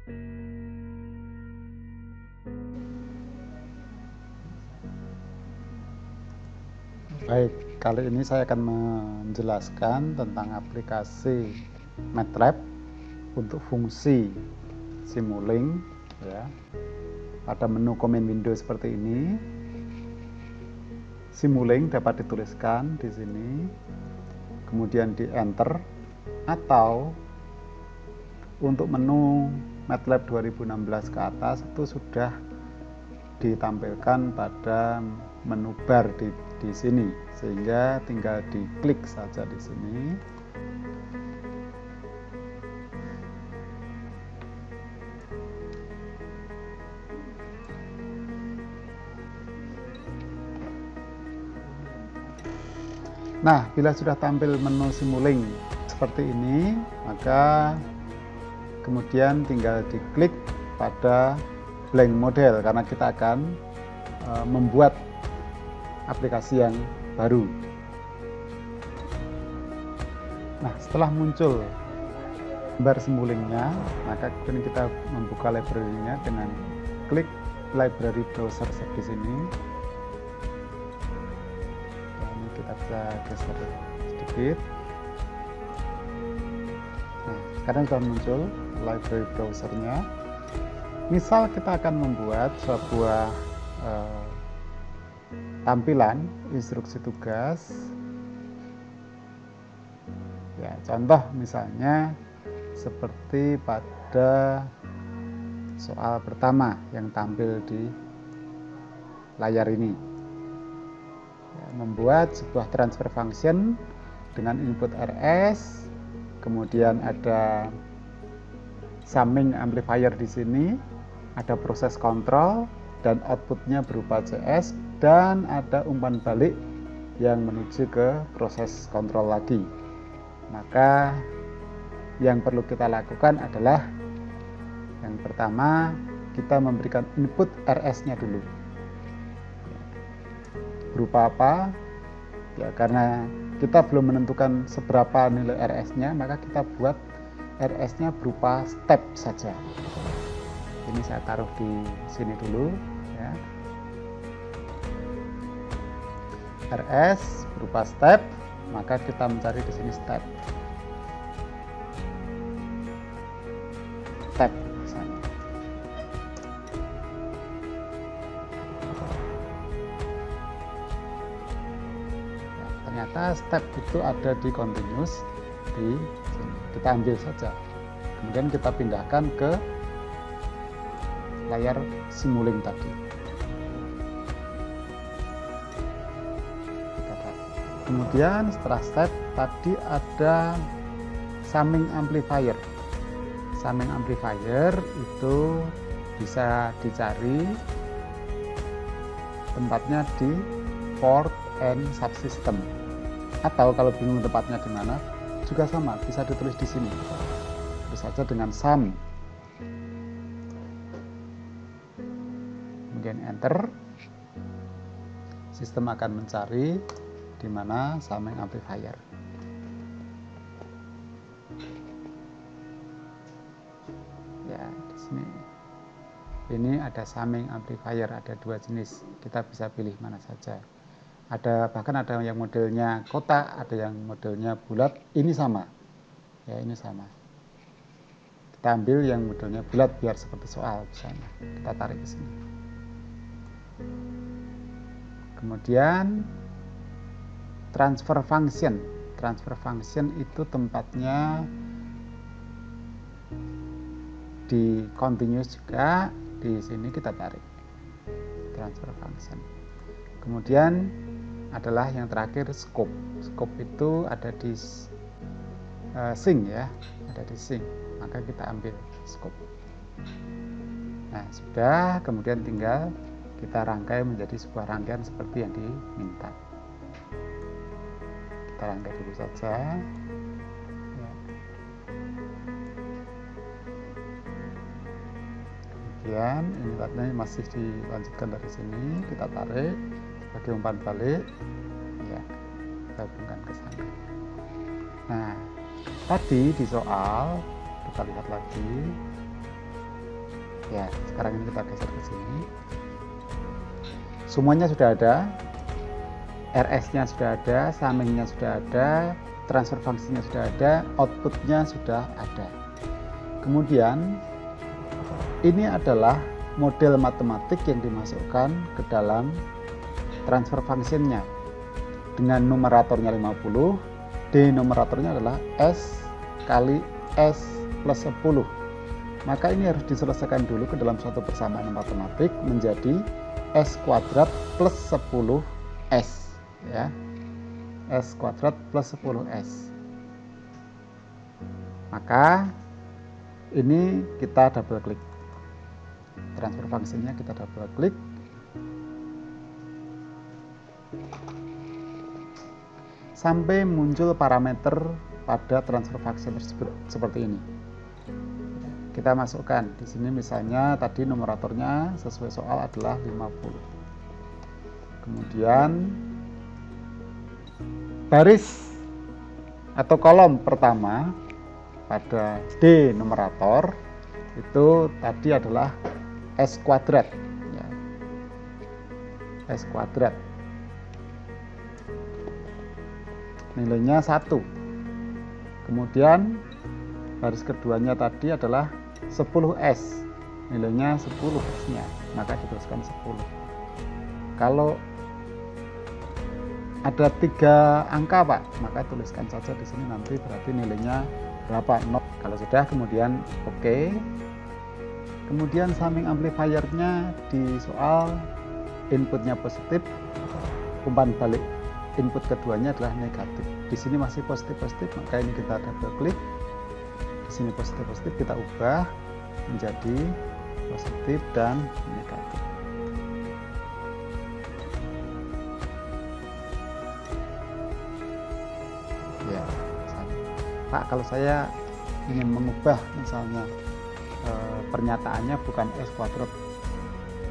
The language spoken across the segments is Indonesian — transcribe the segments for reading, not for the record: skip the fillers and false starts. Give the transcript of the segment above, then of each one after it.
Baik, kali ini saya akan menjelaskan tentang aplikasi MATLAB untuk fungsi Simulink ya. Pada menu komen window seperti ini, Simulink dapat dituliskan di sini, kemudian di enter, atau untuk menu MATLAB 2016 ke atas itu sudah ditampilkan pada menu bar di sini, sehingga tinggal diklik saja di sini. Nah, bila sudah tampil menu Simulink seperti ini, maka kemudian tinggal diklik pada blank model, karena kita akan membuat aplikasi yang baru. Nah, setelah muncul gambar Simulinknya, maka kemudian kita membuka library-nya dengan klik library browser di sini. Nah, ini kita bisa geser sedikit. Nah, sekarang sudah muncul library browser-nya. Misal kita akan membuat sebuah tampilan instruksi tugas ya, contoh misalnya seperti pada soal pertama yang tampil di layar ini ya, membuat sebuah transfer function dengan input RS, kemudian ada summing amplifier di sini, ada proses kontrol dan outputnya berupa CS, dan ada umpan balik yang menuju ke proses kontrol lagi. Maka yang perlu kita lakukan adalah yang pertama, kita memberikan input RS-nya dulu. Berupa apa? Ya, karena kita belum menentukan seberapa nilai RS-nya, maka kita buat RS-nya berupa step saja. Ini saya taruh di sini dulu ya. RS berupa step, maka kita mencari di sini step misalnya. Ya, ternyata step itu ada di continuous di sini. Kita ambil saja, kemudian kita pindahkan ke layar Simulink tadi. Kemudian setelah step tadi ada summing amplifier. Summing amplifier itu bisa dicari tempatnya di port and subsystem. Atau kalau bingung tempatnya di mana, juga sama, bisa ditulis di sini. Tulis saja dengan sum. Kemudian enter. Sistem akan mencari di mana summing amplifier. Ya, di sini. Ini ada summing amplifier, ada dua jenis. Kita bisa pilih mana saja. Bahkan ada yang modelnya kotak, ada yang modelnya bulat. Ini sama. Ya, ini sama. Kita ambil yang modelnya bulat biar seperti soal misalnya. Kita tarik ke sini. Kemudian transfer function. Transfer function itu tempatnya di continuous juga. Di sini kita tarik transfer function. Kemudian adalah yang terakhir scope. Scope itu ada di sync ya, ada di sync. Maka kita ambil scope. Nah, sudah, kemudian tinggal kita rangkai menjadi sebuah rangkaian seperti yang diminta. Kita rangkai dulu saja ya. Kemudian ini tadinya masih dilanjutkan dari sini, kita tarik sebagai umpan balik ya, gabungkan ke sana. Nah, tadi di soal kita lihat lagi Ya, sekarang ini kita geser ke sini. Semuanya sudah ada, RS-nya sudah ada, summingnya sudah ada, transfer fungsinya sudah ada, outputnya sudah ada. Kemudian ini adalah model matematik yang dimasukkan ke dalam transfer function-nya dengan numeratornya 50, denominatornya adalah S kali S plus 10. Maka ini harus diselesaikan dulu ke dalam suatu persamaan matematik menjadi S kuadrat plus 10S, ya. S kuadrat plus 10S. Maka ini kita double klik. Transfer fungsinya kita double klik. Sampai muncul parameter pada transfer function tersebut seperti ini. Kita masukkan di sini misalnya tadi numeratornya sesuai soal adalah 50. Kemudian baris atau kolom pertama pada denumerator itu tadi adalah S kuadrat, ya. S kuadrat. Nilainya 1. Kemudian baris keduanya tadi adalah 10S, nilainya 10-nya, maka dituliskan 10. Kalau ada 3 angka Pak, maka tuliskan saja di sini nanti berarti nilainya berapa, 0. Kalau sudah kemudian oke. Kemudian summing amplifiernya di soal inputnya positif, umpan balik input keduanya adalah negatif. Di sini masih positif, maka ini kita double klik. Di sini positif, kita ubah menjadi positif dan negatif. Ya, misalnya, Pak, kalau saya ingin mengubah misalnya pernyataannya bukan S kuadrat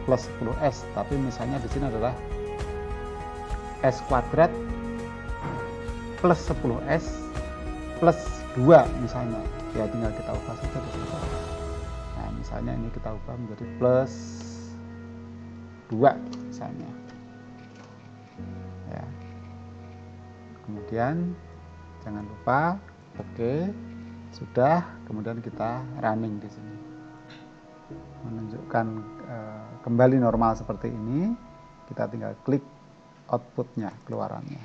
plus 10S, tapi misalnya di sini adalah S kuadrat plus 10S plus 2 misalnya, ya tinggal kita ubah saja di sini. Nah, misalnya ini kita ubah menjadi plus 2 misalnya, ya. Kemudian jangan lupa oke, sudah. Kemudian kita running di sini, menunjukkan kembali normal seperti ini. Kita tinggal klik outputnya, keluarannya.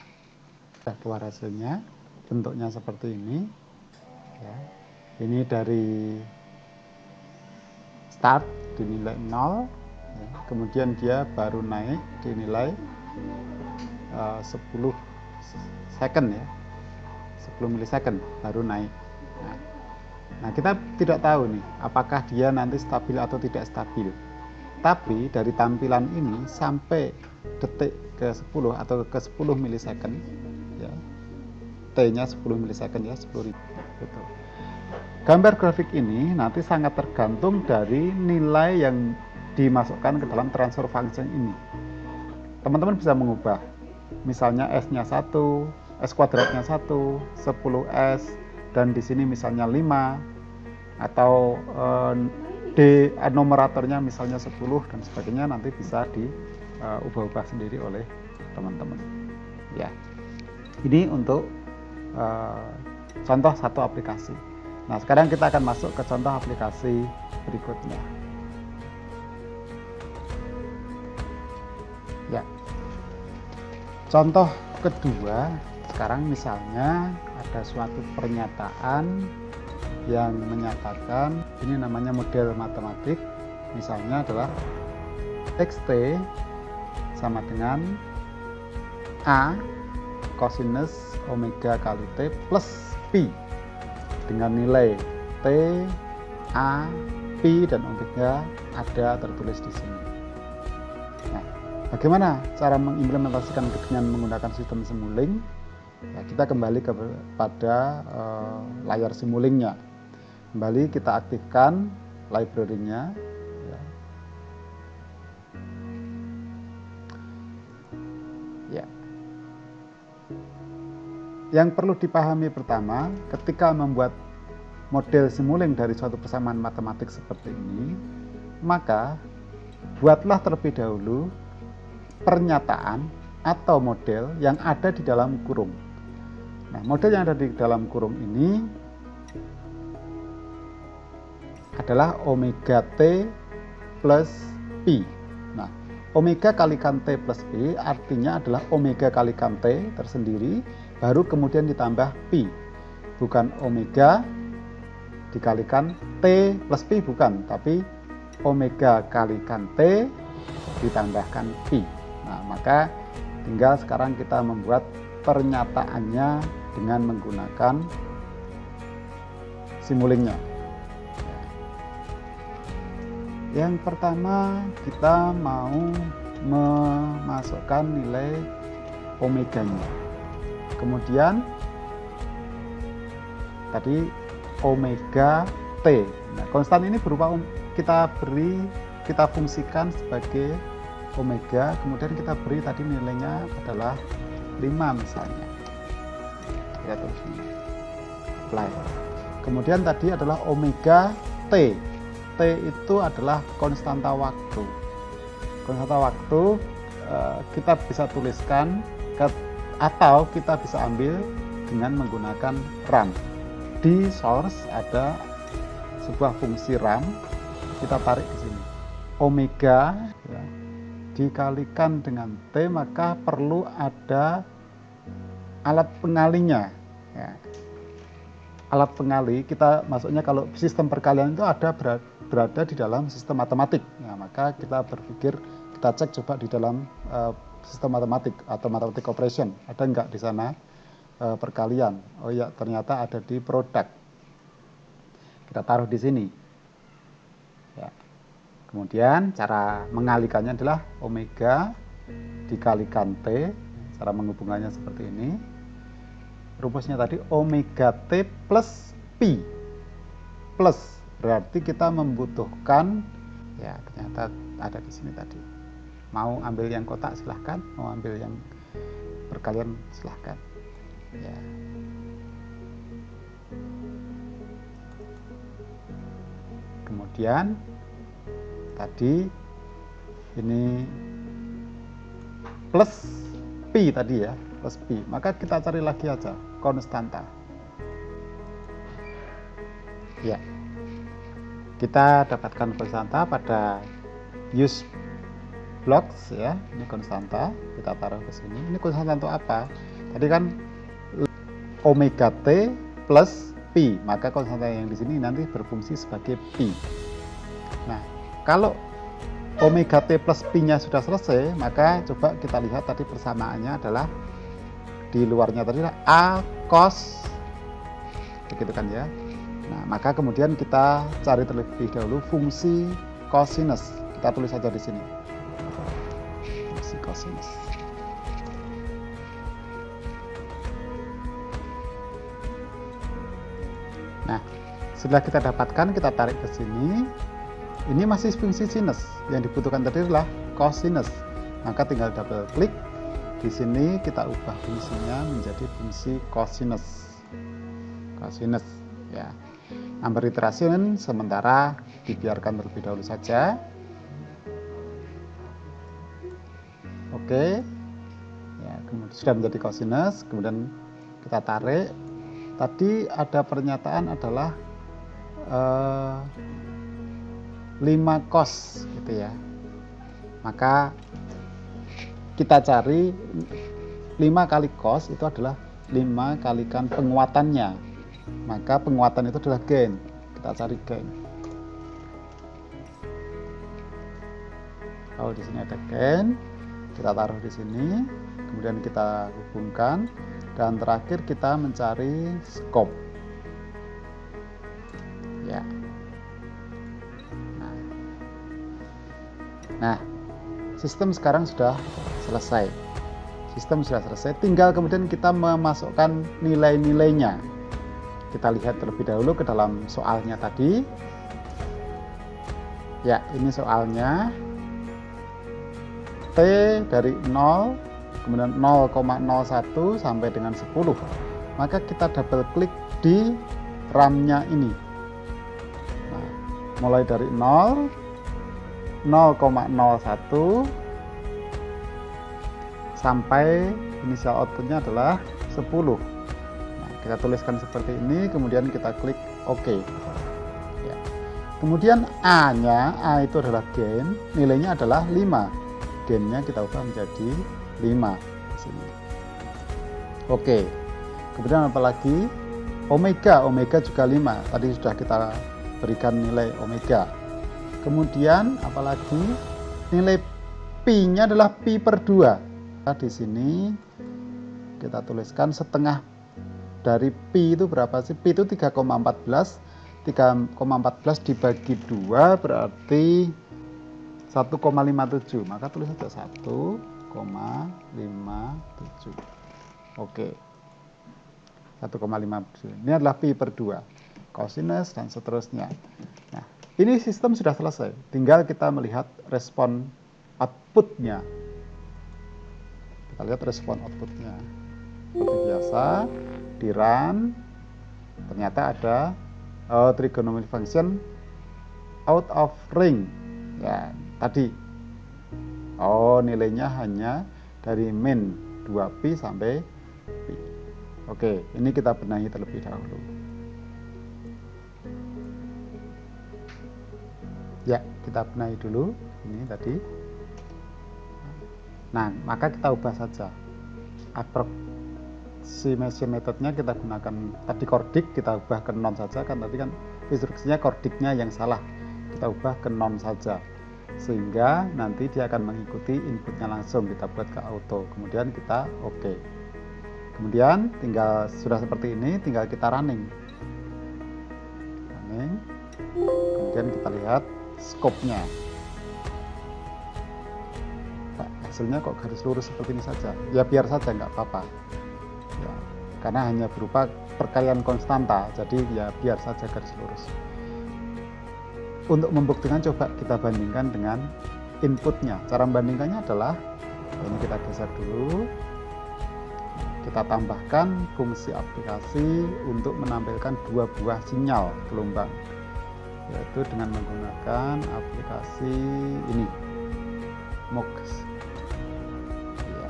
Sudah keluar hasilnya, bentuknya seperti ini, ya. Ini dari start dinilai 0, ya. Kemudian dia baru naik dinilai 10 second, ya, 10 milisecond baru naik. Nah, kita tidak tahu nih apakah dia nanti stabil atau tidak stabil. Tapi dari tampilan ini sampai detik ke 10 atau ke 10 milisecond, ya, T-nya 10 milisecond, ya, 10.000 gitu. Gambar grafik ini nanti sangat tergantung dari nilai yang dimasukkan ke dalam transfer function ini. Teman-teman bisa mengubah, misalnya S-nya 1, S kuadratnya 1, 10S, dan di sini misalnya 5, atau numeratornya misalnya 10 dan sebagainya, nanti bisa diubah-ubah sendiri oleh teman-teman, ya. Ini untuk contoh satu aplikasi. Nah, sekarang kita akan masuk ke contoh aplikasi berikutnya, ya. Contoh kedua, sekarang misalnya ada suatu pernyataan yang menyatakan, ini namanya model matematik, misalnya adalah XT sama dengan A cosinus omega kali T plus Pi dengan nilai T, A, Pi, dan omega ada tertulis di sini. Nah, bagaimana cara mengimplementasikan dengan menggunakan sistem Simulink? Ya, kita kembali kepada layar Simulink-nya. Kembali kita aktifkan library-nya, ya. Ya. Yang perlu dipahami pertama, ketika membuat model Simulink dari suatu persamaan matematik seperti ini, maka buatlah terlebih dahulu pernyataan atau model yang ada di dalam kurung. Nah, model yang ada di dalam kurung ini adalah omega T plus Pi. Nah, omega kalikan T plus Pi artinya adalah omega kalikan T tersendiri, baru kemudian ditambah Pi. Bukan omega dikalikan T plus Pi, bukan, tapi omega kalikan T ditambahkan Pi. Nah, maka tinggal sekarang kita membuat pernyataannya dengan menggunakan simulingnya. Yang pertama, kita mau memasukkan nilai omeganya. Kemudian tadi omega T. Nah, konstan ini berupa kita fungsikan sebagai omega, kemudian kita beri tadi nilainya adalah 5 misalnya. Kita tulis ini. Apply. Kemudian tadi adalah omega T. T itu adalah konstanta waktu. Konstanta waktu kita bisa tuliskan atau kita bisa ambil dengan menggunakan RAM. Di source ada sebuah fungsi RAM, kita tarik di sini. Omega ya, dikalikan dengan T, maka perlu ada alat pengalinya. Ya. Alat pengali kita maksudnya kalau sistem perkalian itu ada berada di dalam sistem matematik. Ya, maka kita berpikir, kita cek coba di dalam sistem matematik atau matematik operation ada enggak di sana perkalian. Oh ya, ternyata ada di product. Kita taruh di sini. Ya. Kemudian cara mengalikannya adalah omega dikalikan T. Cara menghubungannya seperti ini. Rumusnya tadi omega T plus Pi. Plus berarti kita membutuhkan, ya ternyata ada di sini tadi. Mau ambil yang kotak silahkan, mau ambil yang perkalian silahkan. Ya. Kemudian tadi ini plus Pi tadi ya, plus Pi. Maka kita cari lagi aja konstanta. Ya. Kita dapatkan konstanta pada use blocks ya. Ini konstanta, kita taruh ke sini. Ini konstanta untuk apa? Tadi kan omega T plus Pi, maka konstanta yang di sini nanti berfungsi sebagai Pi. Nah, kalau omega T plus Pi-nya sudah selesai, maka coba kita lihat tadi persamaannya adalah di luarnya tadi adalah A cos, begitu kan ya. Nah, maka kemudian kita cari terlebih dahulu fungsi cosinus. Kita tulis saja di sini. Fungsi cosinus. Nah, setelah kita dapatkan, kita tarik ke sini. Ini masih fungsi sinus. Yang dibutuhkan tadi adalah cosinus. Maka tinggal double klik. Di sini kita ubah fungsinya menjadi fungsi cosinus. Cosinus ya. Number iteration sementara dibiarkan terlebih dahulu saja. Oke. Ya, kemudian sudah menjadi cosinus, kemudian kita tarik. Tadi ada pernyataan adalah 5 cos gitu ya. Maka kita cari 5 kali cos itu adalah 5 kalikan penguatannya. Maka penguatan itu adalah gain. Kita cari gain. Kalau di sini ada gain, kita taruh di sini, kemudian kita hubungkan, dan terakhir kita mencari scope. Ya. Nah, sistem sekarang sudah selesai. Sistem sudah selesai, tinggal kemudian kita memasukkan nilai-nilainya. Kita lihat terlebih dahulu ke dalam soalnya tadi. Ya, ini soalnya. T dari 0, kemudian 0,01 sampai dengan 10. Maka kita double klik di RAM-nya ini. Nah, mulai dari 0, 0,01 sampai inisial outputnya adalah 10. Nah, kita tuliskan seperti ini, kemudian kita klik OK. Ya. Kemudian A-nya, A itu adalah gain, nilainya adalah 5. Gainnya kita ubah menjadi 5 di sini. Oke. Kemudian apa lagi? Omega, omega juga 5. Tadi sudah kita berikan nilai omega. Kemudian apalagi? Nilai pi-nya adalah pi per 2. Nah, di sini kita tuliskan setengah dari pi itu berapa sih? Pi itu 3,14. 3,14 dibagi 2 berarti 1,57. Maka tulis saja 1,57. Oke. 1,57. Ini adalah pi per 2. Cosinus dan seterusnya. Nah, ini sistem sudah selesai. Tinggal kita melihat respon outputnya. Kita lihat respon outputnya. Seperti biasa, di run, ternyata ada trigonometric function out of ring. Ya, tadi. Nilainya hanya dari min 2pi sampai pi. Oke, ini kita benahi terlebih dahulu. Ya, kita benahi dulu. Ini tadi. Nah, maka kita ubah saja. Approximation methodnya kita gunakan tadi chordic, kita ubah ke non saja. Kan tadi kan instruksinya chordicnya yang salah. Kita ubah ke non saja. Sehingga nanti dia akan mengikuti inputnya langsung. Kita buat ke auto. Kemudian kita oke. Kemudian tinggal sudah seperti ini, tinggal kita running. Kemudian kita lihat scope-nya. Hasilnya kok garis lurus seperti ini saja. Ya biar saja, nggak apa-apa. Ya, karena hanya berupa perkalian konstanta, jadi ya biar saja garis lurus. Untuk membuktikan coba kita bandingkan dengan inputnya. Cara membandingkannya adalah ini kita geser dulu. Kita tambahkan fungsi aplikasi untuk menampilkan 2 buah sinyal gelombang, yaitu dengan menggunakan aplikasi ini MUX. Ya.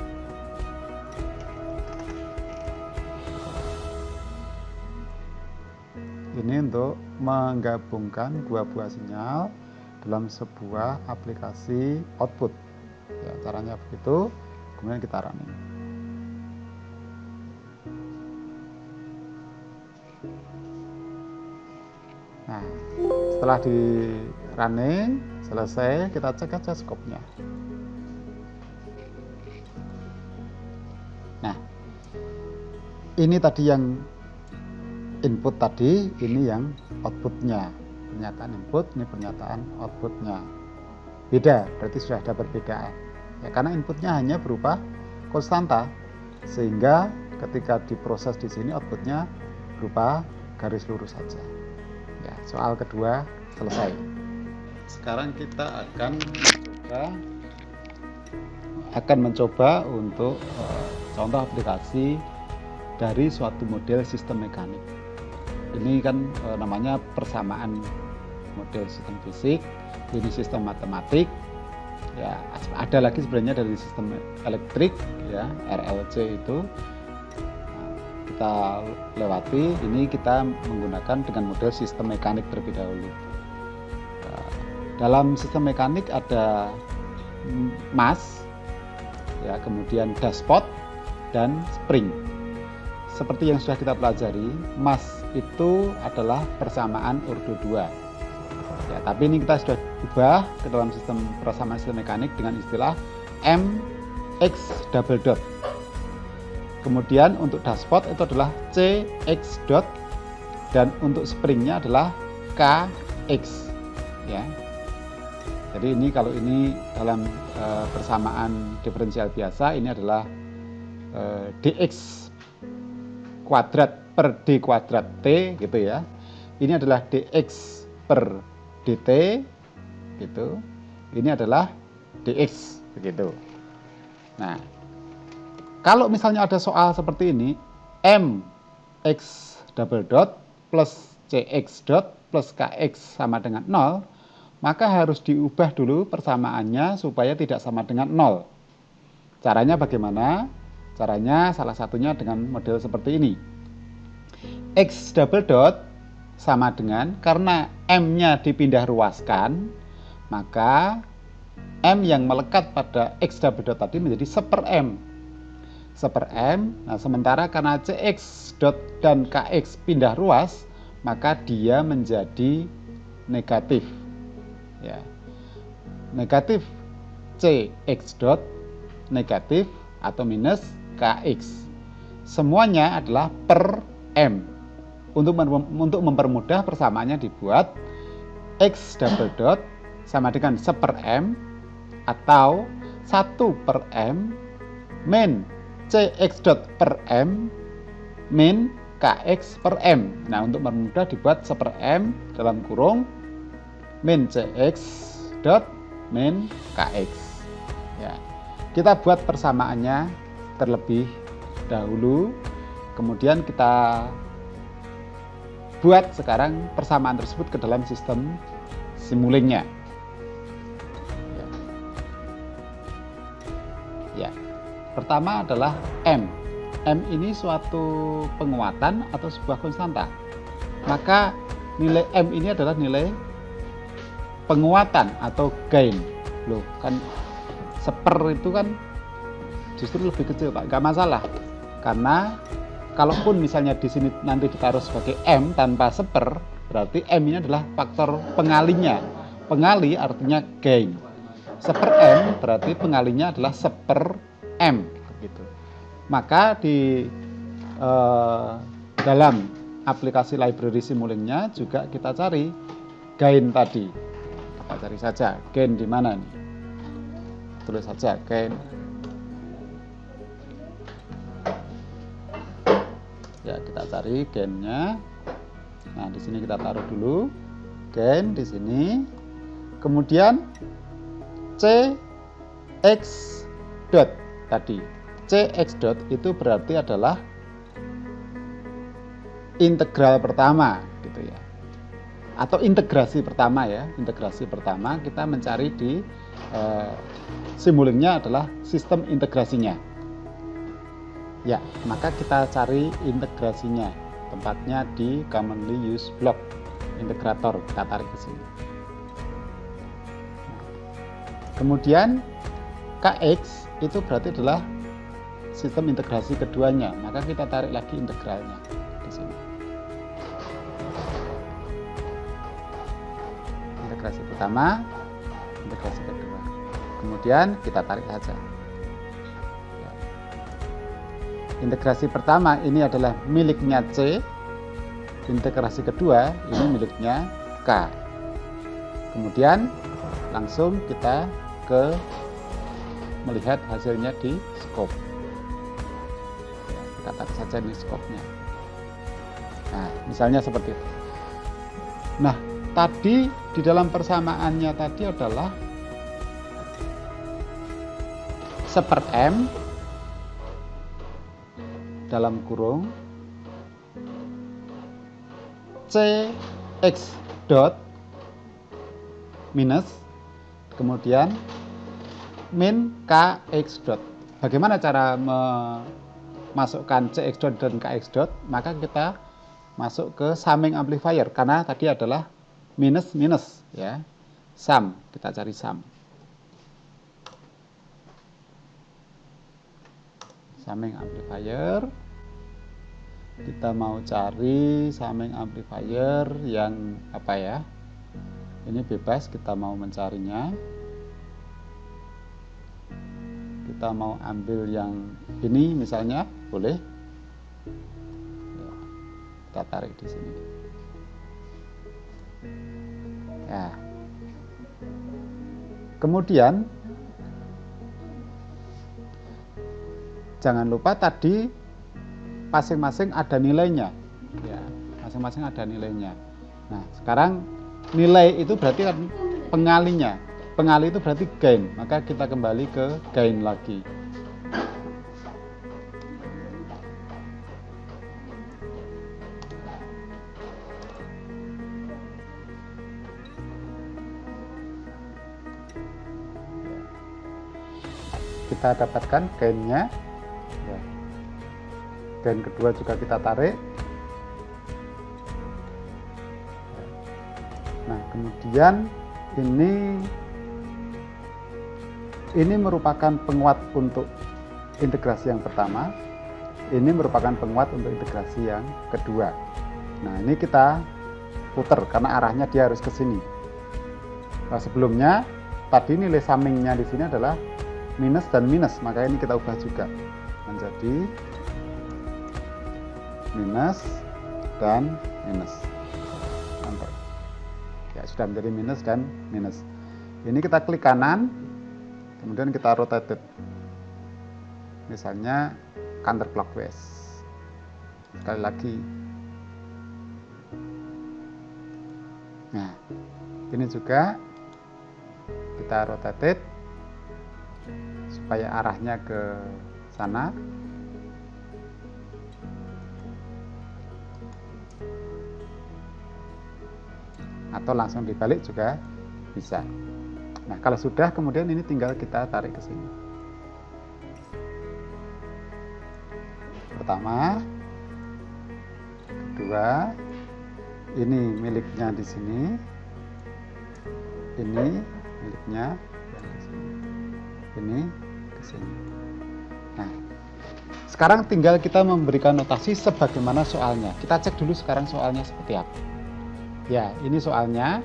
Ini untuk menggabungkan 2 buah sinyal dalam sebuah aplikasi output. Ya, caranya begitu. Kemudian kita running. Nah, setelah di running selesai, kita cek aja scope-nya. Nah, ini tadi yang input tadi, ini yang outputnya. Pernyataan input, ini pernyataan outputnya. Beda, berarti sudah ada perbedaan. Ya, karena inputnya hanya berupa konstanta, sehingga ketika diproses di sini outputnya berupa garis lurus saja. Ya, soal kedua selesai. Sekarang kita akan mencoba untuk contoh aplikasi dari suatu model sistem mekanik. Ini kan namanya persamaan model sistem fisik, ini sistem matematik. Ya, ada lagi sebenarnya dari sistem elektrik, ya, RLC itu. Kita lewati, ini kita menggunakan dengan model sistem mekanik terlebih dahulu. Dalam sistem mekanik ada mas, ya, kemudian dashpot dan spring. Seperti yang sudah kita pelajari, mas itu adalah persamaan ordo 2. Ya, tapi ini kita sudah ubah ke dalam sistem persamaan sistem mekanik dengan istilah mx double dot. Kemudian untuk dashpot itu adalah cx dot, dan untuk springnya adalah kx, ya. Jadi ini kalau ini dalam persamaan diferensial biasa, ini adalah dx kuadrat per d kuadrat t, gitu ya. Ini adalah dx per dt, gitu. Ini adalah dx, begitu. Nah, kalau misalnya ada soal seperti ini, mx double dot plus cx dot plus kx sama dengan 0, maka harus diubah dulu persamaannya supaya tidak sama dengan 0. Caranya bagaimana? Caranya salah satunya dengan model seperti ini. X double dot sama dengan, karena M-nya dipindah ruaskan, maka M yang melekat pada X double dot tadi menjadi 1/M. 1/M. Nah, sementara karena CX dot dan KX pindah ruas, maka dia menjadi negatif. Ya. Negatif CX dot, negatif atau minus KX. Semuanya adalah per M. Untuk mempermudah persamaannya dibuat X double dot sama dengan 1/M atau 1/M min CX dot per M min KX per M. Nah, untuk mempermudah dibuat 1/M dalam kurung min CX dot min KX. Ya. Kita buat persamaannya terlebih dahulu, kemudian kita buat sekarang persamaan tersebut ke dalam sistem Simulink-nya. Ya. Pertama adalah M. M ini suatu penguatan atau sebuah konstanta. Maka nilai M ini adalah nilai penguatan atau gain. Loh, kan 1/, itu kan justru lebih kecil, Pak. Nggak masalah. Karena kalaupun misalnya di sini nanti ditaruh sebagai M tanpa 1/, berarti M ini adalah faktor pengalinya. Pengali artinya gain. 1/M berarti pengalinya adalah 1/M. Gitu. Maka di dalam aplikasi library Simulink-nya juga kita cari gain tadi. Kita cari saja gain di mana nih. Tulis saja gain. Ya, kita cari gain-nya. Nah, di sini kita taruh dulu gain di sini. Kemudian CX dot tadi. CX dot itu berarti adalah integral pertama gitu ya. Atau integrasi pertama ya. Integrasi pertama kita mencari di Simulink-nya adalah sistem integrasinya. Ya, maka kita cari integrasinya. Tempatnya di commonly used block integrator. Kita tarik ke sini. Kemudian KX itu berarti adalah sistem integrasi keduanya. Maka kita tarik lagi integralnya di sini. Integrasi pertama, integrasi kedua. Kemudian kita tarik saja. Integrasi pertama ini adalah miliknya C, integrasi kedua ini miliknya K. Kemudian langsung kita melihat hasilnya di scope. Kita tarik saja di scope-nya. Nah, misalnya seperti itu. Nah, tadi di dalam persamaannya tadi adalah 1/M dalam kurung CX dot minus kemudian min KX dot. Bagaimana cara memasukkan CX dot dan KX dot? Maka kita masuk ke summing amplifier karena tadi adalah minus minus ya. Sum, kita cari sum. Summing amplifier, kita mau cari summing amplifier yang apa ya, ini bebas kita mau mencarinya, kita mau ambil yang ini misalnya boleh ya, kita tarik di sini ya. Kemudian jangan lupa tadi masing-masing ada nilainya ya, masing-masing ada nilainya. Nah, sekarang nilai itu berarti kan pengalinya. Pengali itu berarti gain, maka kita kembali ke gain lagi. kita dapatkan gainnya ya. Gain kedua juga kita tarik. Nah kemudian ini merupakan penguat untuk integrasi yang pertama, ini merupakan penguat untuk integrasi yang kedua. Nah ini kita putar karena arahnya dia harus ke sini. Nah, sebelumnya tadi nilai summingnya di sini adalah minus dan minus, maka ini kita ubah juga menjadi minus dan minus. Mantap. Ya sudah menjadi minus dan minus. Ini kita klik kanan, kemudian kita rotate, misalnya counterclockwise. Sekali lagi. Nah, ini juga kita rotate supaya arahnya ke sana. Atau langsung dibalik juga bisa. Nah, kalau sudah kemudian ini tinggal kita tarik ke sini. Pertama, kedua, ini miliknya di sini, ini miliknya di sini, ini ke sini. Nah, sekarang tinggal kita memberikan notasi sebagaimana soalnya. Kita cek dulu sekarang soalnya seperti apa. Ya, ini soalnya.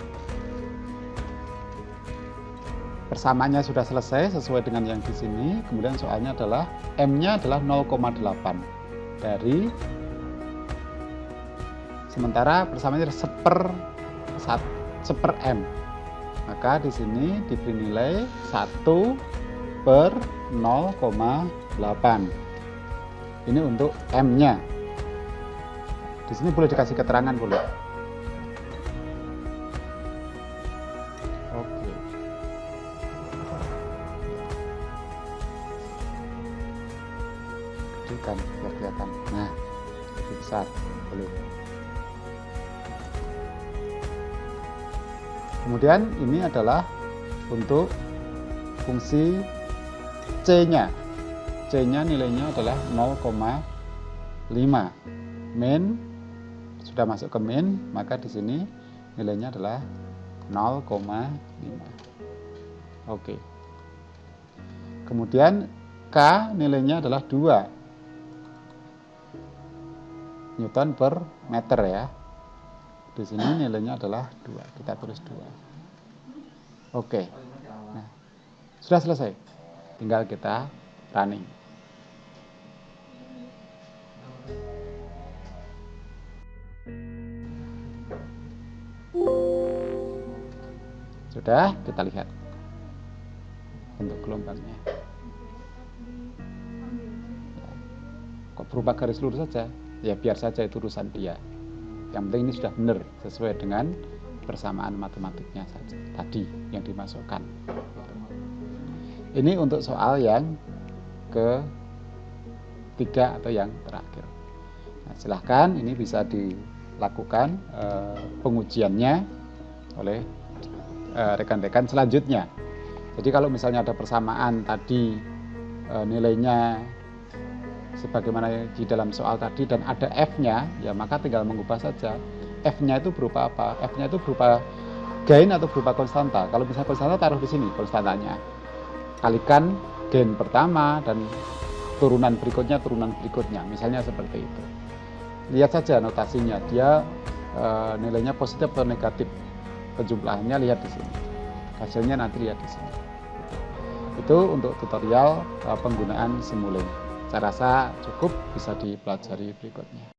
Persamaannya sudah selesai sesuai dengan yang di sini. Kemudian soalnya adalah M-nya adalah 0,8 dari, sementara persamaannya seper M. Maka di sini diberi nilai 1/0,8. Ini untuk M-nya. Di sini boleh dikasih keterangan boleh. Kan biar kelihatan. Nah, lebih besar boleh. Kemudian ini adalah untuk fungsi C-nya. C-nya nilainya adalah 0,5. Min sudah masuk ke min, maka di sini nilainya adalah 0,5. Oke. Kemudian K nilainya adalah 2 Newton per meter ya. Di sini nilainya adalah 2. Kita tulis 2. Oke. Nah, sudah selesai. Tinggal kita running. Sudah, kita lihat bentuk gelombangnya. Kok berupa garis lurus saja? Ya biar saja itu urusan dia. Yang penting ini sudah benar sesuai dengan persamaan matematiknya saja tadi yang dimasukkan. Ini untuk soal yang ketiga atau yang terakhir. Nah, silahkan ini bisa dilakukan pengujiannya oleh rekan-rekan selanjutnya. Jadi kalau misalnya ada persamaan tadi nilainya sebagaimana di dalam soal tadi dan ada F-nya, ya maka tinggal mengubah saja. F-nya itu berupa apa? F-nya itu berupa gain atau berupa konstanta. Kalau misalnya konstanta taruh di sini konstantanya. Kalikan gain pertama dan turunan berikutnya. Misalnya seperti itu. Lihat saja notasinya. Dia nilainya positif atau negatif. Penjumlahannya lihat di sini. Hasilnya nanti lihat di sini. Itu untuk tutorial penggunaan simulink. Saya rasa cukup, bisa dipelajari berikutnya.